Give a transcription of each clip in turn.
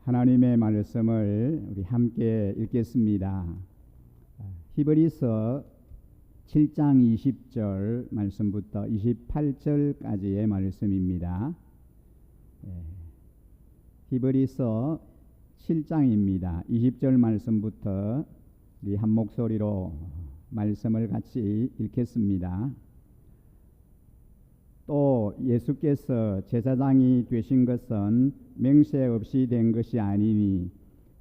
하나님의 말씀을 우리 함께 읽겠습니다. 히브리서 7장 20절 말씀부터 28절까지의 말씀입니다. 히브리서 7장입니다. 20절 말씀부터 우리 한 목소리로 말씀을 같이 읽겠습니다. 또 예수께서 제사장이 되신 것은 맹세 없이 된 것이 아니니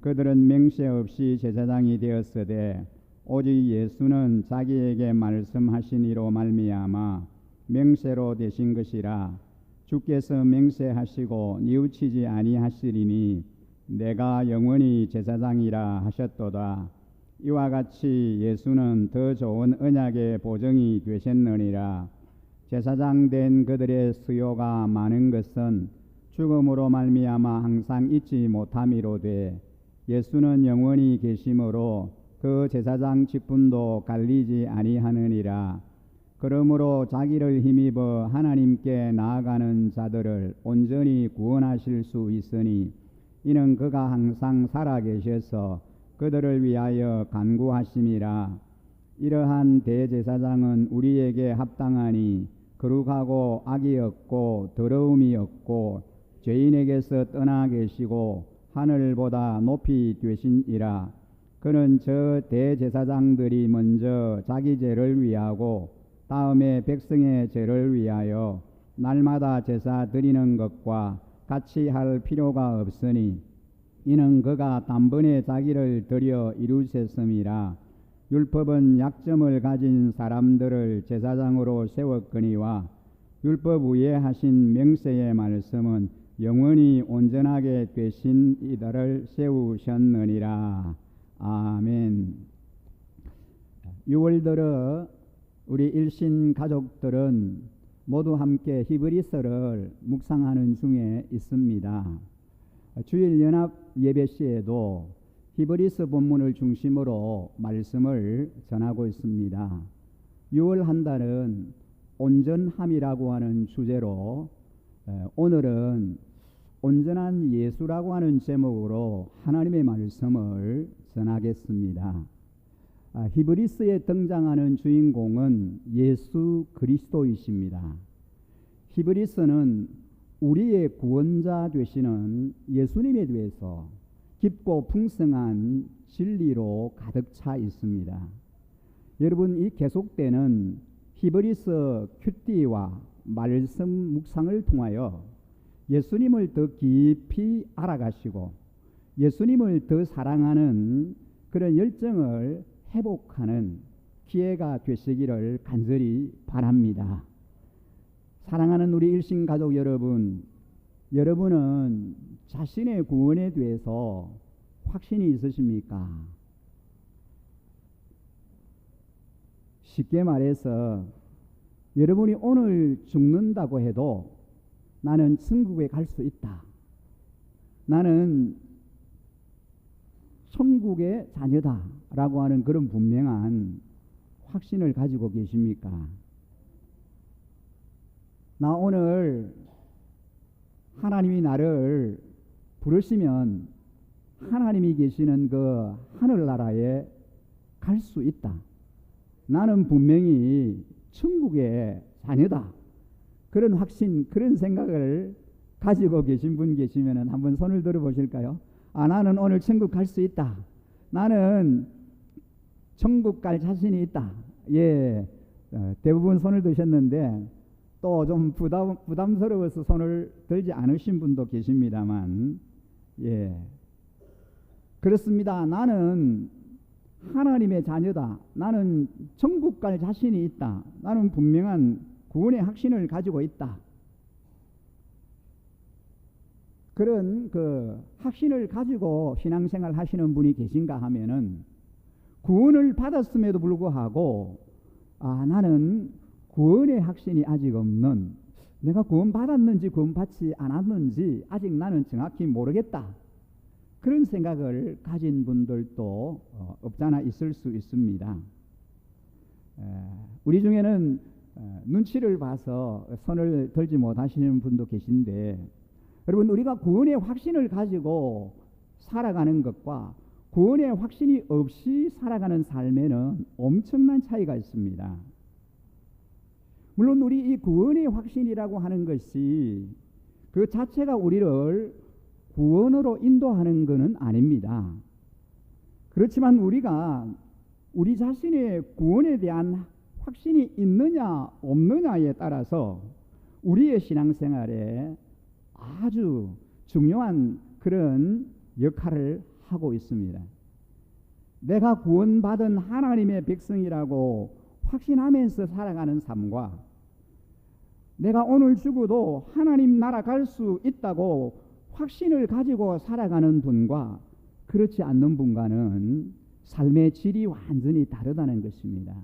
그들은 맹세 없이 제사장이 되었으되 오직 예수는 자기에게 말씀하신 이로 말미암아 맹세로 되신 것이라. 주께서 맹세하시고 뉘우치지 아니하시리니 내가 영원히 제사장이라 하셨도다. 이와 같이 예수는 더 좋은 언약의 보증이 되셨느니라. 제사장 된 그들의 수요가 많은 것은 죽음으로 말미암아 항상 잊지 못함이로되 예수는 영원히 계심으로 그 제사장 직분도 갈리지 아니하느니라. 그러므로 자기를 힘입어 하나님께 나아가는 자들을 온전히 구원하실 수 있으니 이는 그가 항상 살아계셔서 그들을 위하여 간구하심이라. 이러한 대제사장은 우리에게 합당하니 거룩하고 악이 없고 더러움이 없고 죄인에게서 떠나 계시고 하늘보다 높이 되시니라. 그는 저 대제사장들이 먼저 자기 죄를 위하고 다음에 백성의 죄를 위하여 날마다 제사 드리는 것과 같이 할 필요가 없으니 이는 그가 단번에 자기를 드려 이루셨음이라. 율법은 약점을 가진 사람들을 제사장으로 세웠거니와 율법 위에 하신 맹세의 말씀은 영원히 온전하게 되신 이들을 세우셨느니라. 아멘. 6월 들어 우리 일신 가족들은 모두 함께 히브리서를 묵상하는 중에 있습니다. 주일 연합 예배 시에도 히브리서 본문을 중심으로 말씀을 전하고 있습니다. 6월 한 달은 온전함이라고 하는 주제로 오늘은 온전한 예수라고 하는 제목으로 하나님의 말씀을 전하겠습니다. 히브리서에 등장하는 주인공은 예수 그리스도이십니다. 히브리서는 우리의 구원자 되시는 예수님에 대해서 깊고 풍성한 진리로 가득 차 있습니다. 여러분, 이 계속되는 히브리서 큐티와 말씀 묵상을 통하여 예수님을 더 깊이 알아가시고 예수님을 더 사랑하는 그런 열정을 회복하는 기회가 되시기를 간절히 바랍니다. 사랑하는 우리 일신 가족 여러분, 여러분은 자신의 구원에 대해서 확신이 있으십니까? 쉽게 말해서 여러분이 오늘 죽는다고 해도 나는 천국에 갈 수 있다. 나는 천국의 자녀다 라고 하는 그런 분명한 확신을 가지고 계십니까? 나 오늘 하나님이 나를 부르시면 하나님이 계시는 그 하늘나라에 갈 수 있다. 나는 분명히 천국의 자녀다. 그런 확신, 그런 생각을 가지고 계신 분 계시면 한번 손을 들어 보실까요? 나는 오늘 천국 갈 수 있다. 나는 천국 갈 자신이 있다. 예, 대부분 손을 드셨는데 또 좀 부담스러워서 손을 들지 않으신 분도 계십니다만, 예, 그렇습니다. 나는 하나님의 자녀다. 나는 천국 갈 자신이 있다. 나는 분명한 구원의 확신을 가지고 있다. 그런 그 확신을 가지고 신앙생활 하시는 분이 계신가 하면은 구원을 받았음에도 불구하고 나는 구원의 확신이 아직 없는, 내가 구원 받았는지 구원 받지 않았는지 아직 나는 정확히 모르겠다. 그런 생각을 가진 분들도 없잖아 있을 수 있습니다. 우리 중에는 눈치를 봐서 손을 들지 못하시는 분도 계신데, 여러분, 우리가 구원의 확신을 가지고 살아가는 것과 구원의 확신이 없이 살아가는 삶에는 엄청난 차이가 있습니다. 물론 우리 이 구원의 확신이라고 하는 것이 그 자체가 우리를 구원으로 인도하는 것은 아닙니다. 그렇지만 우리가 우리 자신의 구원에 대한 확신이 있느냐 없느냐에 따라서 우리의 신앙생활에 아주 중요한 그런 역할을 하고 있습니다. 내가 구원받은 하나님의 백성이라고 확신하면서 살아가는 삶과 내가 오늘 죽어도 하나님 나라 갈 수 있다고 확신을 가지고 살아가는 분과 그렇지 않는 분과는 삶의 질이 완전히 다르다는 것입니다.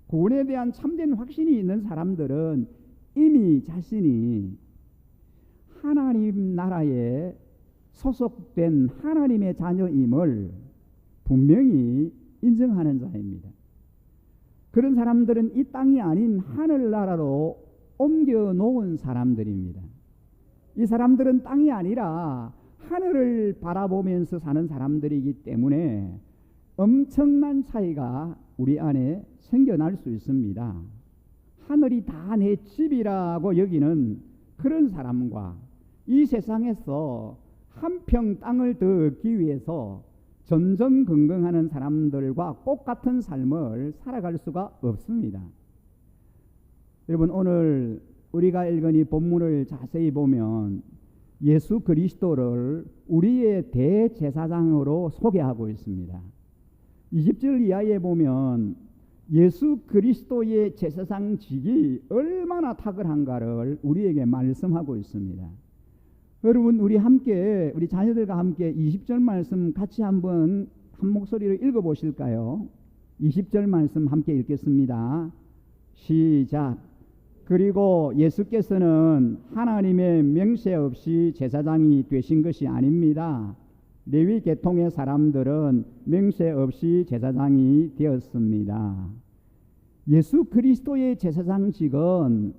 구원에 대한 참된 확신이 있는 사람들은 이미 자신이 하나님 나라에 소속된 하나님의 자녀임을 분명히 인정하는 자입니다. 그런 사람들은 이 땅이 아닌 하늘나라로 옮겨 놓은 사람들입니다. 이 사람들은 땅이 아니라 하늘을 바라보면서 사는 사람들이기 때문에 엄청난 차이가 우리 안에 생겨날 수 있습니다. 하늘이 다 내 집이라고 여기는 그런 사람과 이 세상에서 한 평 땅을 더 얻기 위해서 전전긍긍하는 사람들과 똑같은 삶을 살아갈 수가 없습니다. 여러분, 오늘 우리가 읽은 이 본문을 자세히 보면 예수 그리스도를 우리의 대제사장으로 소개하고 있습니다. 20절 이하에 보면 예수 그리스도의 제사장직이 얼마나 탁월한가를 우리에게 말씀하고 있습니다. 여러분, 우리 자녀들과 함께 20절 말씀 같이 한번 한 목소리로 읽어보실까요? 20절 말씀 함께 읽겠습니다. 시작. 그리고 예수께서는 하나님의 명세 없이 제사장이 되신 것이 아닙니다. 레위 계통의 사람들은 명세 없이 제사장이 되었습니다. 예수 그리스도의 제사장직은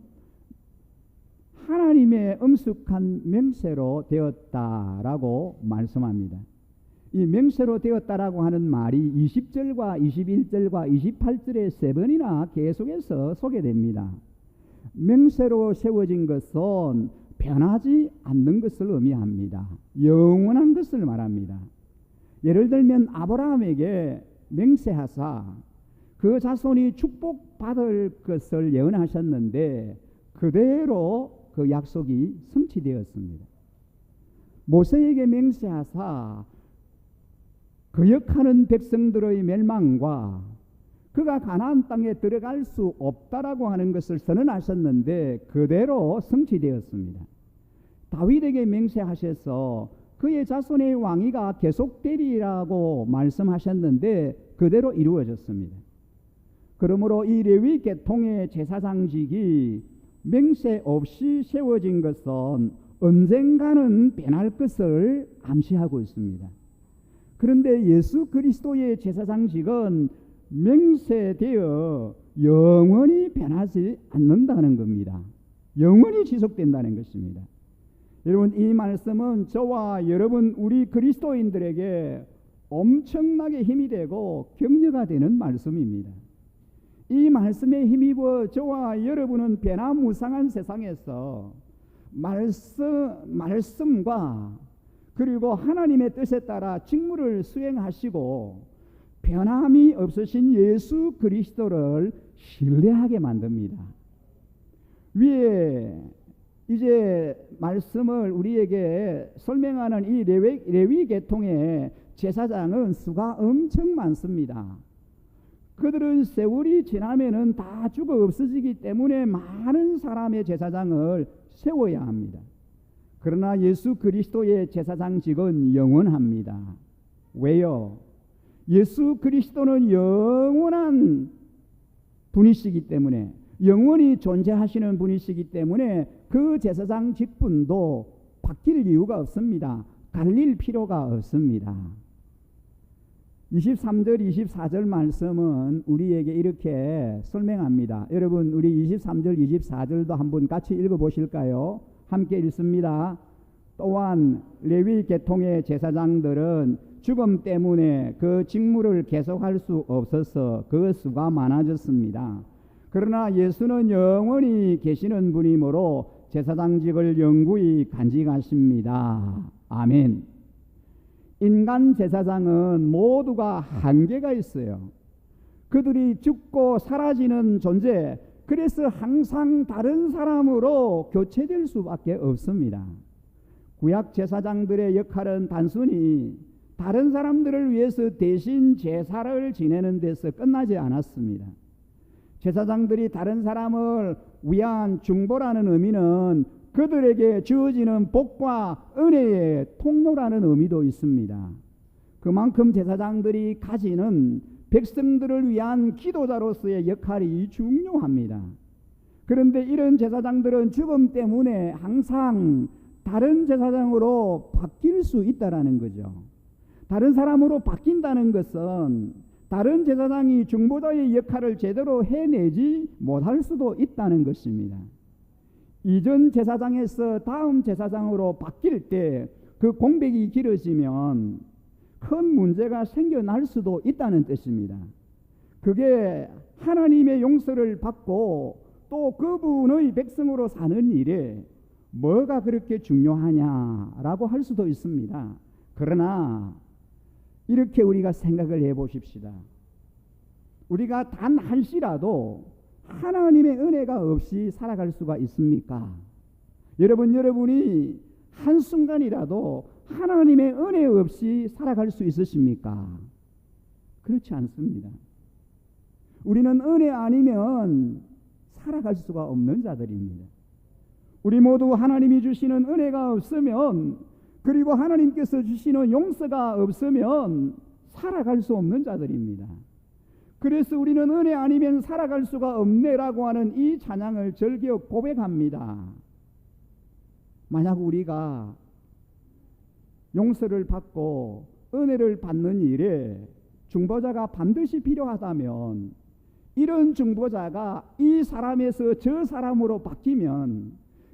하나님의 엄숙한 명세로 되었다라고 말씀합니다. 이 명세로 되었다라고 하는 말이 20절과 21절과 28절에 세 번이나 계속해서 소개됩니다. 명세로 세워진 것은 변하지 않는 것을 의미합니다. 영원한 것을 말합니다. 예를 들면 아브라함에게 맹세하사 그 자손이 축복받을 것을 예언하셨는데 그대로 그 약속이 성취되었습니다. 모세에게 맹세하사 거역하는 백성들의 멸망과 그가 가나안 땅에 들어갈 수 없다라고 하는 것을 선언하셨는데 그대로 성취되었습니다. 다윗에게 맹세하셔서 그의 자손의 왕위가 계속되리라고 말씀하셨는데 그대로 이루어졌습니다. 그러므로 이 레위 계통의 제사장직이 맹세 없이 세워진 것은 언젠가는 변할 것을 암시하고 있습니다. 그런데 예수 그리스도의 제사장직은 맹세되어 영원히 변하지 않는다는 겁니다. 영원히 지속된다는 것입니다. 여러분, 이 말씀은 저와 여러분 우리 그리스도인들에게 엄청나게 힘이 되고 격려가 되는 말씀입니다. 이 말씀에 힘입어 저와 여러분은 변화무쌍한 세상에서 말씀과 그리고 하나님의 뜻에 따라 직무를 수행하시고 변함이 없으신 예수 그리스도를 신뢰하게 만듭니다. 위에 이제 말씀을 우리에게 설명하는 이 레위 계통의 제사장은 수가 엄청 많습니다. 그들은 세월이 지나면은 다 죽어 없어지기 때문에 많은 사람의 제사장을 세워야 합니다. 그러나 예수 그리스도의 제사장직은 영원합니다. 왜요? 예수 그리스도는 영원한 분이시기 때문에, 영원히 존재하시는 분이시기 때문에 그 제사장 직분도 바뀔 이유가 없습니다. 갈릴 필요가 없습니다. 23절 24절 말씀은 우리에게 이렇게 설명합니다. 여러분, 우리 23절 24절도 한번 같이 읽어보실까요? 함께 읽습니다. 또한 레위 계통의 제사장들은 죽음 때문에 그 직무를 계속할 수 없어서 그 수가 많아졌습니다. 그러나 예수는 영원히 계시는 분이므로 제사장직을 영구히 간직하십니다. 아멘. 인간 제사장은 모두가 한계가 있어요. 그들이 죽고 사라지는 존재, 그래서 항상 다른 사람으로 교체될 수밖에 없습니다. 구약 제사장들의 역할은 단순히 다른 사람들을 위해서 대신 제사를 지내는 데서 끝나지 않았습니다. 제사장들이 다른 사람을 위한 중보라는 의미는 그들에게 주어지는 복과 은혜의 통로라는 의미도 있습니다. 그만큼 제사장들이 가지는 백성들을 위한 기도자로서의 역할이 중요합니다. 그런데 이런 제사장들은 죽음 때문에 항상 다른 제사장으로 바뀔 수 있다라는 거죠. 다른 사람으로 바뀐다는 것은 다른 제사장이 중보자의 역할을 제대로 해내지 못할 수도 있다는 것입니다. 이전 제사장에서 다음 제사장으로 바뀔 때 그 공백이 길어지면 큰 문제가 생겨날 수도 있다는 뜻입니다. 그게 하나님의 용서를 받고 또 그분의 백성으로 사는 일에 뭐가 그렇게 중요하냐라고 할 수도 있습니다. 그러나 이렇게 우리가 생각을 해보십시다. 우리가 단 한시라도 하나님의 은혜가 없이 살아갈 수가 있습니까? 여러분이 한순간이라도 하나님의 은혜 없이 살아갈 수 있으십니까? 그렇지 않습니다. 우리는 은혜 아니면 살아갈 수가 없는 자들입니다. 우리 모두 하나님이 주시는 은혜가 없으면, 그리고 하나님께서 주시는 용서가 없으면 살아갈 수 없는 자들입니다. 그래서 우리는 은혜 아니면 살아갈 수가 없네라고 하는 이 찬양을 절기어 고백합니다. 만약 우리가 용서를 받고 은혜를 받는 일에 중보자가 반드시 필요하다면, 이런 중보자가 이 사람에서 저 사람으로 바뀌면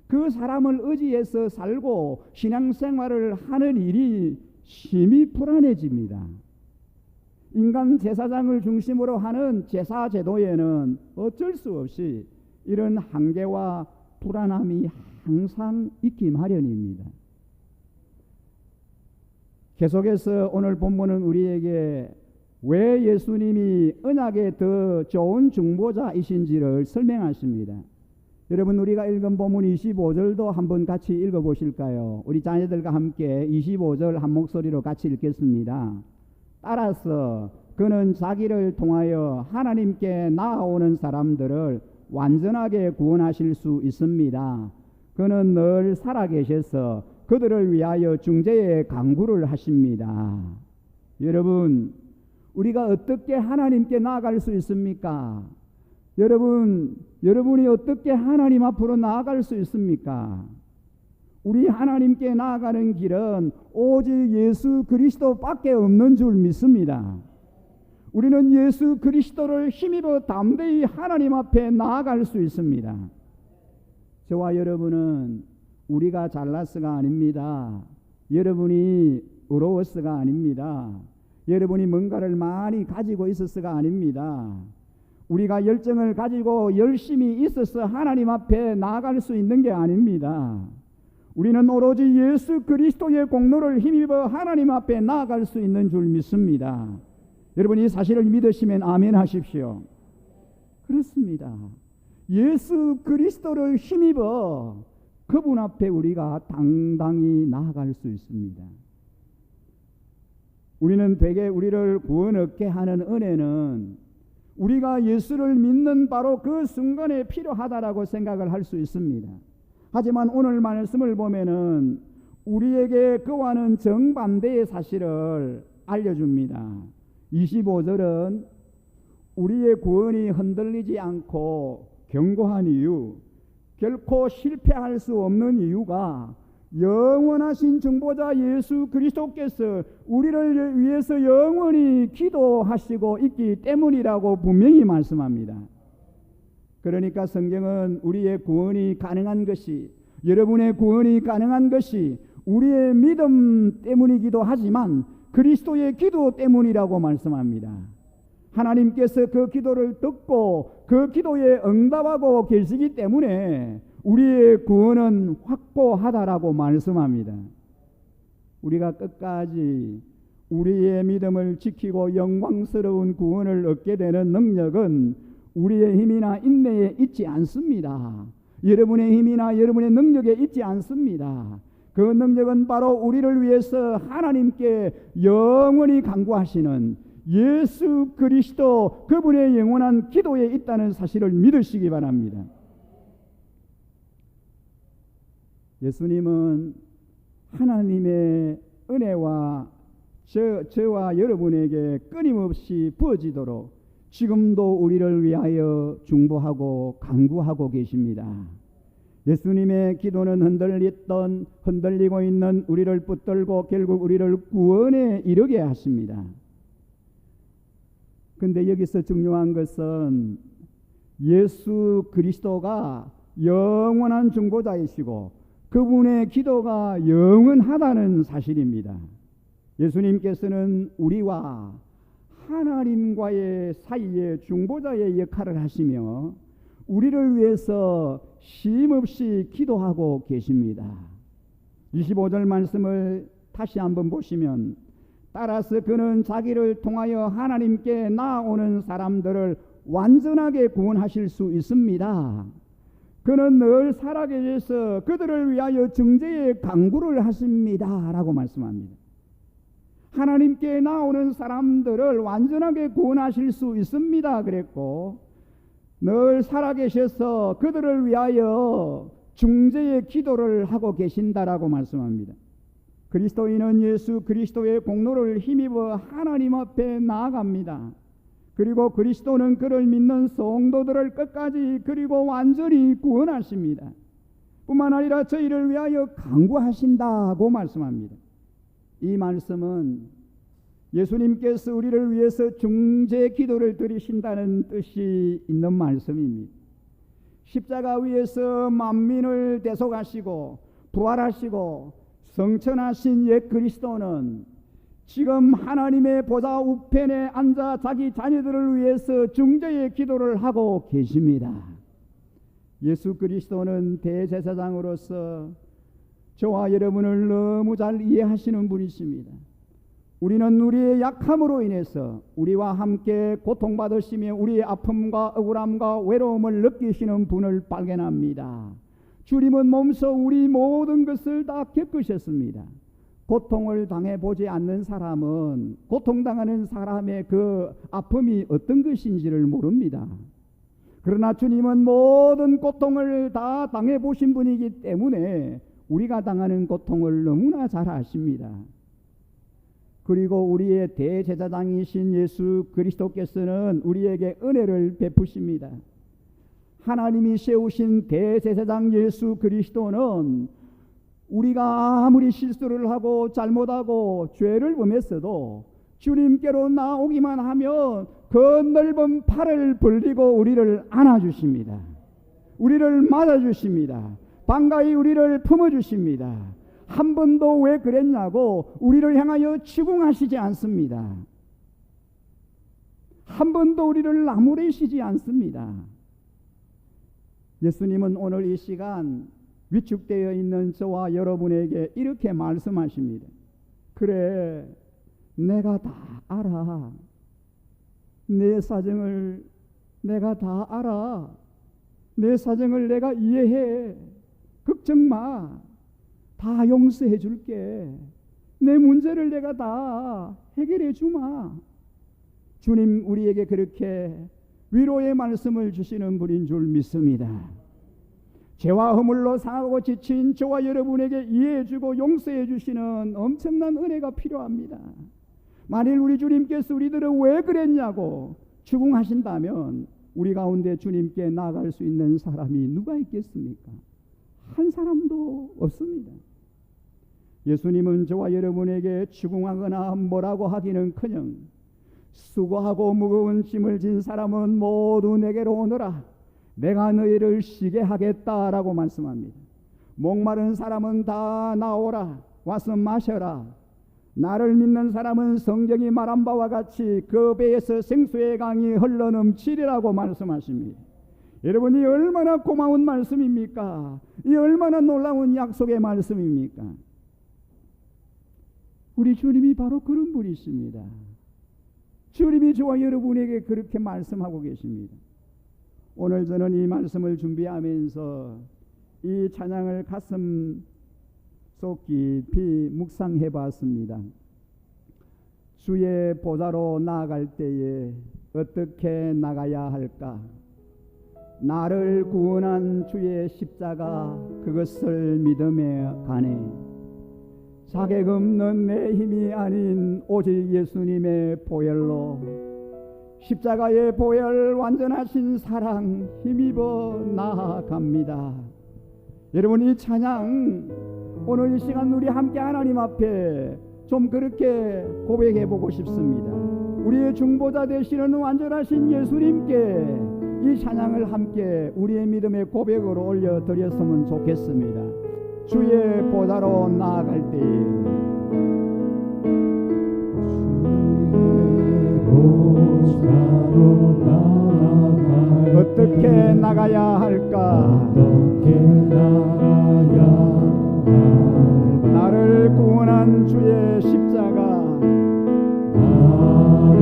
그 사람을 의지해서 살고 신앙생활을 하는 일이 심히 불안해집니다. 인간 제사장을 중심으로 하는 제사 제도에는 어쩔 수 없이 이런 한계와 불안함이 항상 있기 마련입니다. 계속해서 오늘 본문은 우리에게 왜 예수님이 언약의 더 좋은 중보자이신지를 설명하십니다. 여러분, 우리가 읽은 본문 25절도 한번 같이 읽어보실까요? 우리 자녀들과 함께 25절 한 목소리로 같이 읽겠습니다. 따라서 그는 자기를 통하여 하나님께 나아오는 사람들을 완전하게 구원하실 수 있습니다. 그는 늘 살아계셔서 그들을 위하여 중재의 강구를 하십니다. 여러분, 우리가 어떻게 하나님께 나아갈 수 있습니까? 여러분이 어떻게 하나님 앞으로 나아갈 수 있습니까? 우리 하나님께 나아가는 길은 오직 예수 그리스도밖에 없는 줄 믿습니다. 우리는 예수 그리스도를 힘입어 담대히 하나님 앞에 나아갈 수 있습니다. 저와 여러분은 우리가 잘났어가 아닙니다. 여러분이 의로웠어가 아닙니다. 여러분이 뭔가를 많이 가지고 있었어가 아닙니다. 우리가 열정을 가지고 열심히 있어서 하나님 앞에 나아갈 수 있는 게 아닙니다. 우리는 오로지 예수 그리스도의 공로를 힘입어 하나님 앞에 나아갈 수 있는 줄 믿습니다. 여러분이 이 사실을 믿으시면 아멘 하십시오. 그렇습니다. 예수 그리스도를 힘입어 그분 앞에 우리가 당당히 나아갈 수 있습니다. 우리는 되게 우리를 구원 얻게 하는 은혜는 우리가 예수를 믿는 바로 그 순간에 필요하다라고 생각을 할 수 있습니다. 하지만 오늘 말씀을 보면은 우리에게 그와는 정반대의 사실을 알려줍니다. 25절은 우리의 구원이 흔들리지 않고 견고한 이유, 결코 실패할 수 없는 이유가 영원하신 중보자 예수 그리스도께서 우리를 위해서 영원히 기도하시고 있기 때문이라고 분명히 말씀합니다. 그러니까 성경은 우리의 구원이 가능한 것이, 여러분의 구원이 가능한 것이 우리의 믿음 때문이기도 하지만 그리스도의 기도 때문이라고 말씀합니다. 하나님께서 그 기도를 듣고 그 기도에 응답하고 계시기 때문에 우리의 구원은 확고하다라고 말씀합니다. 우리가 끝까지 우리의 믿음을 지키고 영광스러운 구원을 얻게 되는 능력은 우리의 힘이나 인내에 있지 않습니다. 여러분의 힘이나 여러분의 능력에 있지 않습니다. 그 능력은 바로 우리를 위해서 하나님께 영원히 간구하시는 예수 그리스도 그분의 영원한 기도에 있다는 사실을 믿으시기 바랍니다. 예수님은 하나님의 은혜와 저와 여러분에게 끊임없이 부어지도록 지금도 우리를 위하여 중보하고 간구하고 계십니다. 예수님의 기도는 흔들리고 있는 우리를 붙들고 결국 우리를 구원에 이르게 하십니다. 근데 여기서 중요한 것은 예수 그리스도가 영원한 중보자이시고 그분의 기도가 영원하다는 사실입니다. 예수님께서는 우리와 하나님과의 사이에 중보자의 역할을 하시며 우리를 위해서 쉼없이 기도하고 계십니다. 25절 말씀을 다시 한번 보시면 따라서 그는 자기를 통하여 하나님께 나아오는 사람들을 완전하게 구원하실 수 있습니다. 그는 늘 살아계셔서 그들을 위하여 정죄의 강구를 하십니다 라고 말씀합니다. 하나님께 나오는 사람들을 완전하게 구원하실 수 있습니다 그랬고 늘 살아계셔서 그들을 위하여 중재의 기도를 하고 계신다라고 말씀합니다. 그리스도인은 예수 그리스도의 공로를 힘입어 하나님 앞에 나아갑니다. 그리고 그리스도는 그를 믿는 성도들을 끝까지 그리고 완전히 구원하십니다. 뿐만 아니라 저희를 위하여 간구하신다고 말씀합니다. 이 말씀은 예수님께서 우리를 위해서 중재 기도를 드리신다는 뜻이 있는 말씀입니다. 십자가 위에서 만민을 대속하시고 부활하시고 성천하신 옛 그리스도는 지금 하나님의 보좌 우편에 앉아 자기 자녀들을 위해서 중재의 기도를 하고 계십니다. 예수 그리스도는 대제사장으로서 저와 여러분을 너무 잘 이해하시는 분이십니다. 우리는 우리의 약함으로 인해서 우리와 함께 고통받으시며 우리의 아픔과 억울함과 외로움을 느끼시는 분을 발견합니다. 주님은 몸소 우리 모든 것을 다 겪으셨습니다. 고통을 당해보지 않는 사람은 고통당하는 사람의 그 아픔이 어떤 것인지를 모릅니다. 그러나 주님은 모든 고통을 다 당해보신 분이기 때문에 우리가 당하는 고통을 너무나 잘 아십니다. 그리고 우리의 대제사장이신 예수 그리스도께서는 우리에게 은혜를 베푸십니다. 하나님이 세우신 대제사장 예수 그리스도는 우리가 아무리 실수를 하고 잘못하고 죄를 범했어도 주님께로 나오기만 하면 그 넓은 팔을 벌리고 우리를 안아주십니다. 우리를 맞아주십니다. 반가이 우리를 품어주십니다. 한 번도 왜 그랬냐고 우리를 향하여 치궁하시지 않습니다. 한 번도 우리를 나무래시지 않습니다. 예수님은 오늘 이 시간 위축되어 있는 저와 여러분에게 이렇게 말씀하십니다. 그래, 내가 다 알아. 내 사정을 내가 다 알아. 내 사정을 내가 이해해. 걱정 마. 다 용서해 줄게. 내 문제를 내가 다 해결해 주마. 주님 우리에게 그렇게 위로의 말씀을 주시는 분인 줄 믿습니다. 죄와 허물로 상하고 지친 저와 여러분에게 이해해 주고 용서해 주시는 엄청난 은혜가 필요합니다. 만일 우리 주님께서 우리들을 왜 그랬냐고 추궁하신다면 우리 가운데 주님께 나아갈 수 있는 사람이 누가 있겠습니까? 한 사람도 없습니다. 예수님은 저와 여러분에게 추궁하거나 뭐라고 하기는커녕 수고하고 무거운 짐을 진 사람은 모두 내게로 오너라. 내가 너희를 쉬게 하겠다라고 말씀합니다. 목마른 사람은 다 나오라. 와서 마셔라. 나를 믿는 사람은 성경이 말한 바와 같이 그 배에서 생수의 강이 흘러넘치리라고 말씀하십니다. 여러분, 이 얼마나 고마운 말씀입니까? 이 얼마나 놀라운 약속의 말씀입니까? 우리 주님이 바로 그런 분이십니다. 주님이 저와 여러분에게 그렇게 말씀하고 계십니다. 오늘 저는 이 말씀을 준비하면서 이 찬양을 가슴 속 깊이 묵상해 봤습니다. 주의 보좌로 나아갈 때에 어떻게 나가야 할까? 나를 구원한 주의 십자가, 그것을 믿으며 가네. 자격 없는 내 힘이 아닌 오직 예수님의 보혈로, 십자가의 보혈 완전하신 사랑 힘입어 나아갑니다. 여러분, 이 찬양 오늘 이 시간 우리 함께 하나님 앞에 좀 그렇게 고백해 보고 싶습니다. 우리의 중보자 되시는 완전하신 예수님께 이 찬양을 함께 우리의 믿음의 고백으로 올려드렸으면 좋겠습니다. 주의 보좌로 나아갈 때에, 주의 보좌로 나아갈 어떻게 나가야 할까? 어떻게 나가야 할까? 나를 구원한 주의 십자가, 나를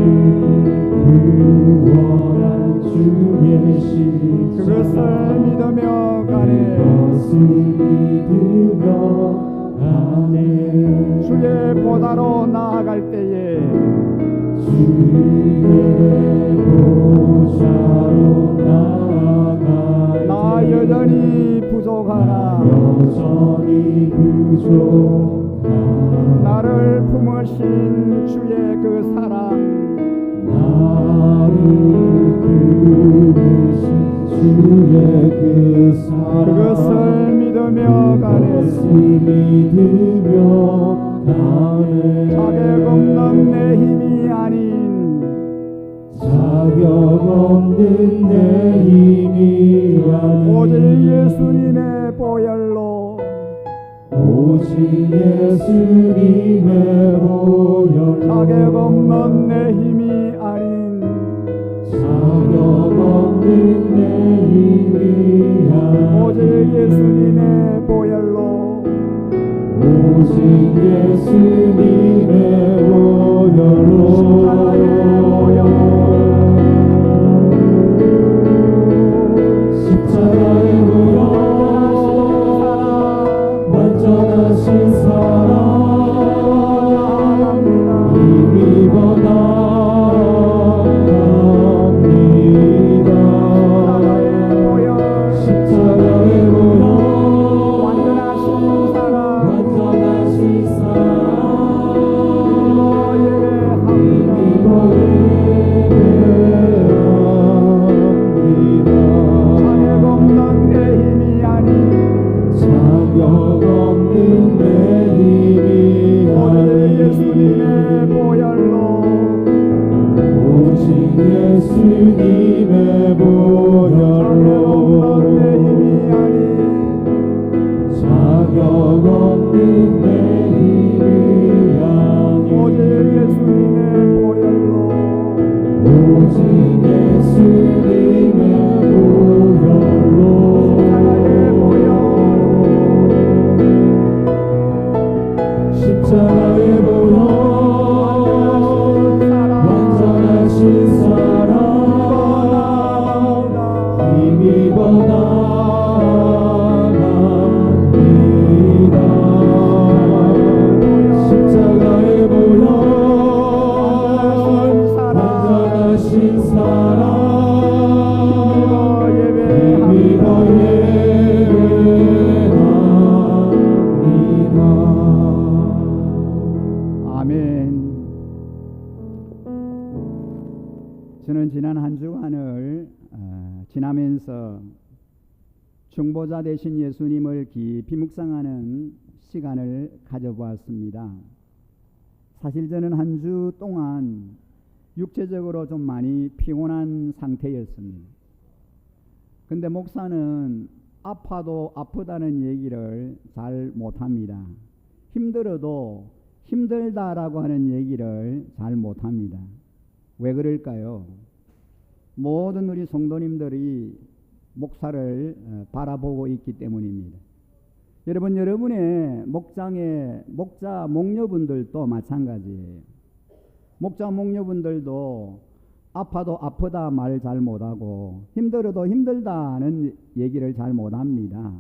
구원한 주의 십자가, 그것을 믿으며 가네. 그것을 믿으며 가네. 주의 보좌로 나아갈 때에 주의 보좌로 나아갈 나 때 여전히 부족하나 여전히 부족하나 나를 품으신 주의 그 사랑, 나를 품으신 주의 그 사랑, 그것을 믿으며 가네. 그것을 믿으며 가네. 자격 없는 내 힘이 아닌 자격 없는 내 힘이 아닌 오직 예수님의 보혈로, 오직 예수님의 보혈로, 자격 없는 내 힘이 아닌 자격 없는 내 힘이 아닌 오직 예수님의 보혈로, 오직 예수님의 보혈로, 십자가의 보혈, 완전하신 사랑 힘입어 나아갑니다. 십자가의 보혈, 완전하신 사랑 완전하신 사랑 힘입어 예배합니다. 자격 없는 내 힘이 아닌 자격 없는 내 힘이 오직 아닌 예수님의 보혈로, 오직 예수님의 보혈로, 자격 없는 내 힘이 아닌 오직 예수님의 보혈로, 오직 예수님의 보혈로, 십자가의 보혈, 완전하신 사랑 힘입어 나아갑니다. 십자가의 보혈, 완전하신 사랑 힘입어 예배합니다. 아멘. 저는 지난 한 주간을 지나면서 중보자 되신 예수님을 깊이 묵상하는 시간을 가져보았습니다. 사실 저는 한 주 동안 육체적으로 좀 많이 피곤한 상태였습니다. 근데 목사는 아파도 아프다는 얘기를 잘 못합니다. 힘들어도 힘들다라고 하는 얘기를 잘 못합니다. 왜 그럴까요? 모든 우리 성도님들이 목사를 바라보고 있기 때문입니다. 여러분, 여러분의 목장의 목자 목녀분들도 마찬가지예요. 목자 목녀분들도 아파도 아프다 말 잘 못하고 힘들어도 힘들다는 얘기를 잘 못합니다.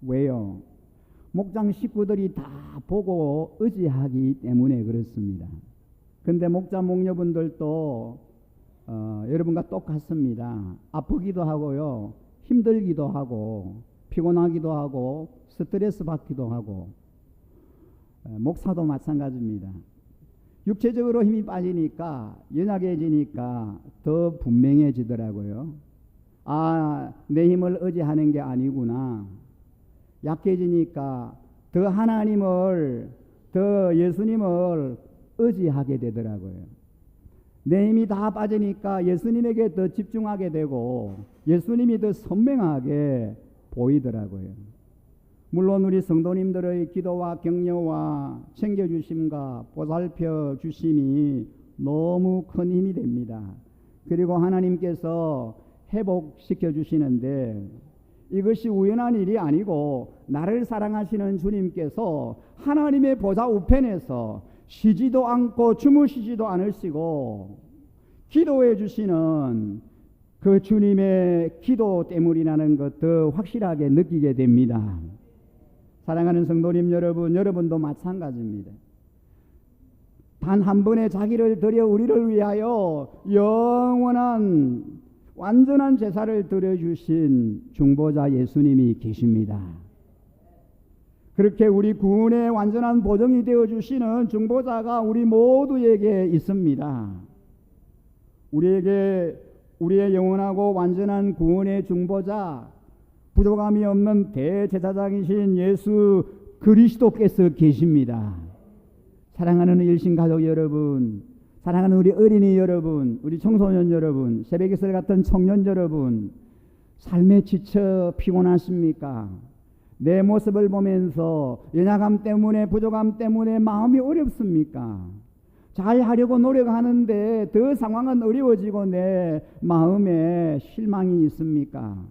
왜요? 목장 식구들이 다 보고 의지하기 때문에 그렇습니다. 근데 목자 목녀분들도 여러분과 똑같습니다. 아프기도 하고요, 힘들기도 하고, 피곤하기도 하고, 스트레스 받기도 하고. 목사도 마찬가지입니다. 육체적으로 힘이 빠지니까, 연약해지니까 더 분명해지더라고요. 아, 내 힘을 의지하는 게 아니구나. 약해지니까 더 하나님을, 더 예수님을 의지하게 되더라고요. 내 힘이 다 빠지니까 예수님에게 더 집중하게 되고 예수님이 더 선명하게 보이더라고요. 물론 우리 성도님들의 기도와 격려와 챙겨주심과 보살펴 주심이 너무 큰 힘이 됩니다. 그리고 하나님께서 회복시켜 주시는데 이것이 우연한 일이 아니고 나를 사랑하시는 주님께서 하나님의 보좌 우편에서 쉬지도 않고 주무시지도 않으시고 기도해 주시는 그 주님의 기도 때문이라는 것 더 확실하게 느끼게 됩니다. 사랑하는 성도님 여러분, 여러분도 마찬가지입니다. 단 한 번의 자기를 드려 우리를 위하여 영원한 완전한 제사를 드려주신 중보자 예수님이 계십니다. 그렇게 우리 구원의 완전한 보정이 되어주시는 중보자가 우리 모두에게 있습니다. 우리에게 우리의 영원하고 완전한 구원의 중보자, 부족함이 없는 대제사장이신 예수 그리스도께서 계십니다. 사랑하는 일신가족 여러분, 사랑하는 우리 어린이 여러분, 우리 청소년 여러분, 새벽이슬 같은 청년 여러분, 삶에 지쳐 피곤하십니까? 내 모습을 보면서 연약함 때문에, 부족함 때문에 마음이 어렵습니까? 잘 하려고 노력하는데 더 상황은 어려워지고 내 마음에 실망이 있습니까?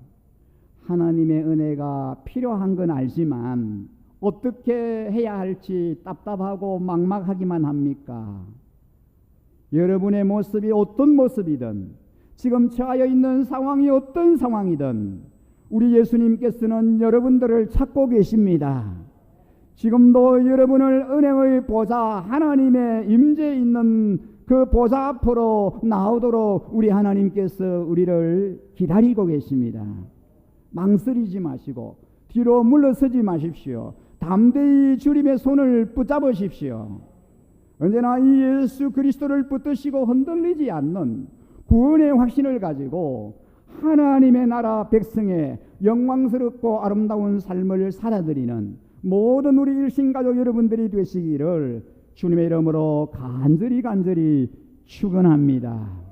하나님의 은혜가 필요한 건 알지만 어떻게 해야 할지 답답하고 막막하기만 합니까? 여러분의 모습이 어떤 모습이든, 지금 처하여 있는 상황이 어떤 상황이든 우리 예수님께서는 여러분들을 찾고 계십니다. 지금도 여러분을 은혜의 보좌, 하나님의 임재 있는 그 보좌 앞으로 나오도록 우리 하나님께서 우리를 기다리고 계십니다. 망설이지 마시고 뒤로 물러서지 마십시오. 담대히 주님의 손을 붙잡으십시오. 언제나 이 예수 그리스도를 붙드시고 흔들리지 않는 구원의 확신을 가지고 하나님의 나라 백성의 영광스럽고 아름다운 삶을 살아드리는 모든 우리 일신가족 여러분들이 되시기를 주님의 이름으로 간절히 축원합니다.